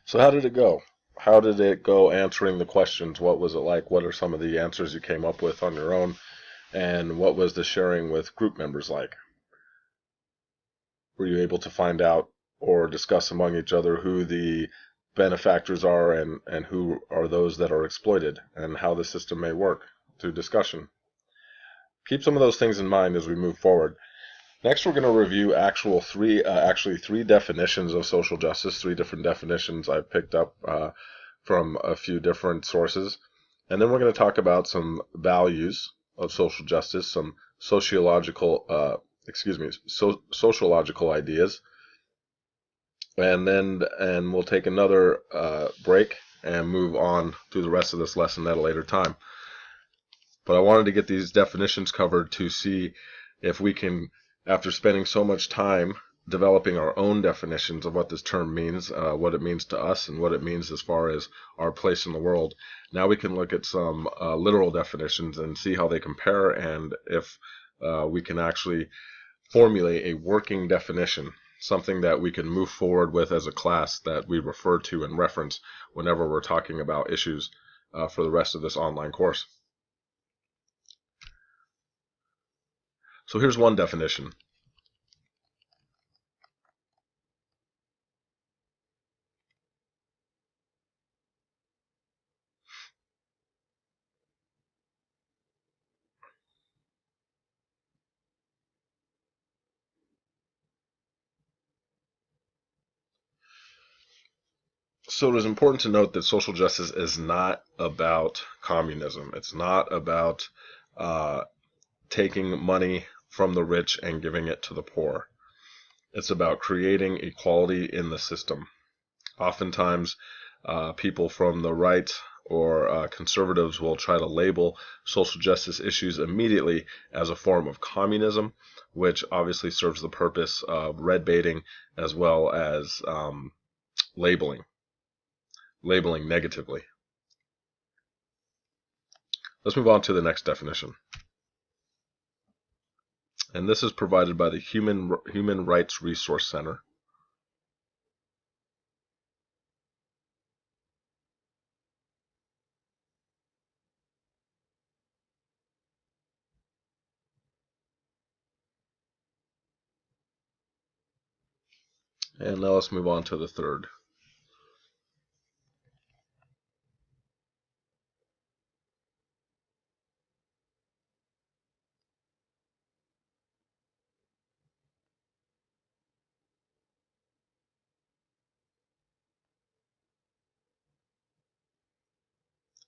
So how did it go? How did it go answering the questions? What was it like? What are some of the answers you came up with on your own? And what was the sharing with group members like? Were you able to find out or discuss among each other who the benefactors are and who are those that are exploited and how the system may work through discussion? Keep some of those things in mind as we move forward. Next, we're going to review actually three definitions of social justice, three different definitions I've picked up from a few different sources. And then we're going to talk about some values of social justice, some sociological ideas. And we'll take another break and move on through the rest of this lesson at a later time. But I wanted to get these definitions covered to see if we can, after spending so much time developing our own definitions of what this term means, what it means to us, and what it means as far as our place in the world, now we can look at some literal definitions and see how they compare, and if we can actually formulate a working definition, something that we can move forward with as a class that we refer to and reference whenever we're talking about issues for the rest of this online course. So here's one definition. So it is important to note that social justice is not about communism. It's not about taking money from the rich and giving it to the poor. It's about creating equality in the system. Oftentimes, people from the right or conservatives will try to label social justice issues immediately as a form of communism, which obviously serves the purpose of red baiting as well as labeling negatively. Let's move on to the next definition. And this is provided by the Human Rights Resource Center. And now let's move on to the third.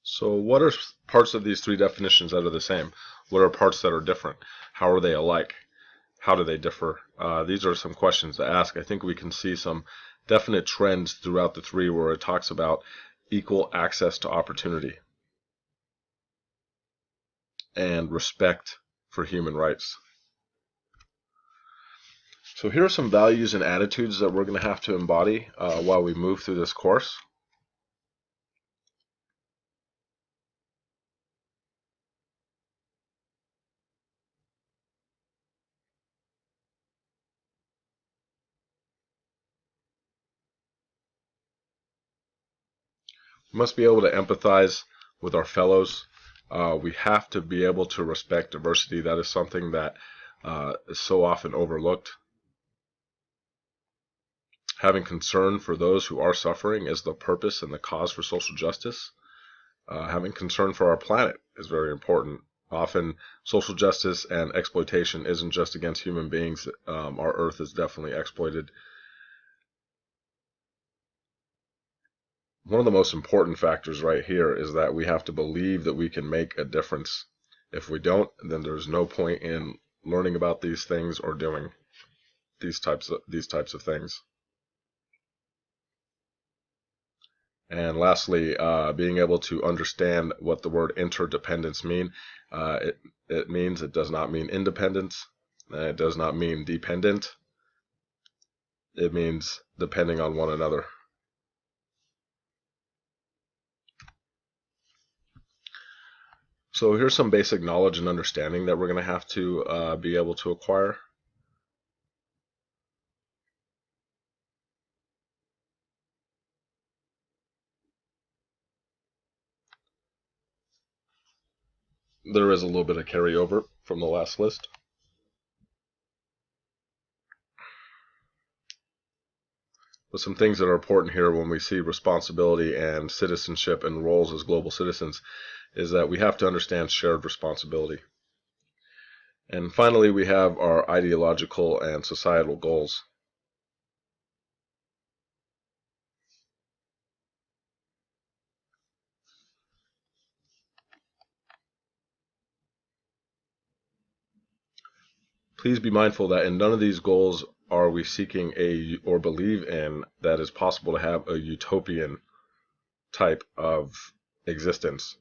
So what are parts of these three definitions that are the same? What are parts that are different? How are they alike? How do they differ? These are some questions to ask. I think we can see some definite trends throughout the three where it talks about equal access to opportunity and respect for human rights. So here are some values and attitudes that we're going to have to embody while we move through this course. We must be able to empathize with our fellows. We have to be able to respect diversity. That is something that is so often overlooked. Having concern for those who are suffering is the purpose and the cause for social justice. Having concern for our planet is very important. Often social justice and exploitation isn't just against human beings. Our earth is definitely exploited. One of the most important factors right here is that we have to believe that we can make a difference. If we don't, then there's no point in learning about these things or doing these types of things. And lastly, being able to understand what the word interdependence means. It means, it does not mean independence. It does not mean dependent. It means depending on one another. So here's some basic knowledge and understanding that we're going to have to be able to acquire. there is a little bit of carryover from the last list. But some things that are important here when we see responsibility and citizenship and roles as global citizens is that we have to understand shared responsibility. And finally, we have our ideological and societal goals. Please be mindful that in none of these goals are we seeking or believe in that it's possible to have a utopian type of existence.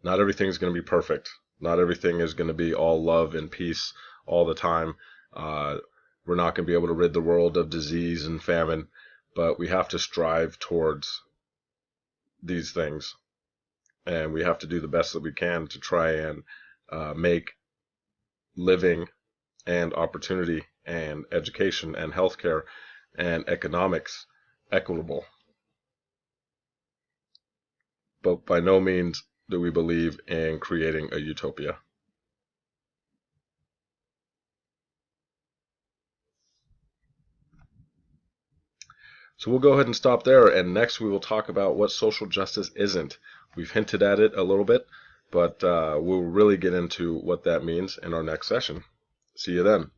Not everything is going to be perfect. Not everything is going to be all love and peace all the time. We're not going to be able to rid the world of disease and famine, but we have to strive towards these things, and we have to do the best that we can to try and make living and opportunity and education and healthcare and economics equitable. But by no means do we believe in creating a utopia. So we'll go ahead and stop there, and next we will talk about what social justice isn't. We've hinted at it a little bit, but we'll really get into what that means in our next session. See you then.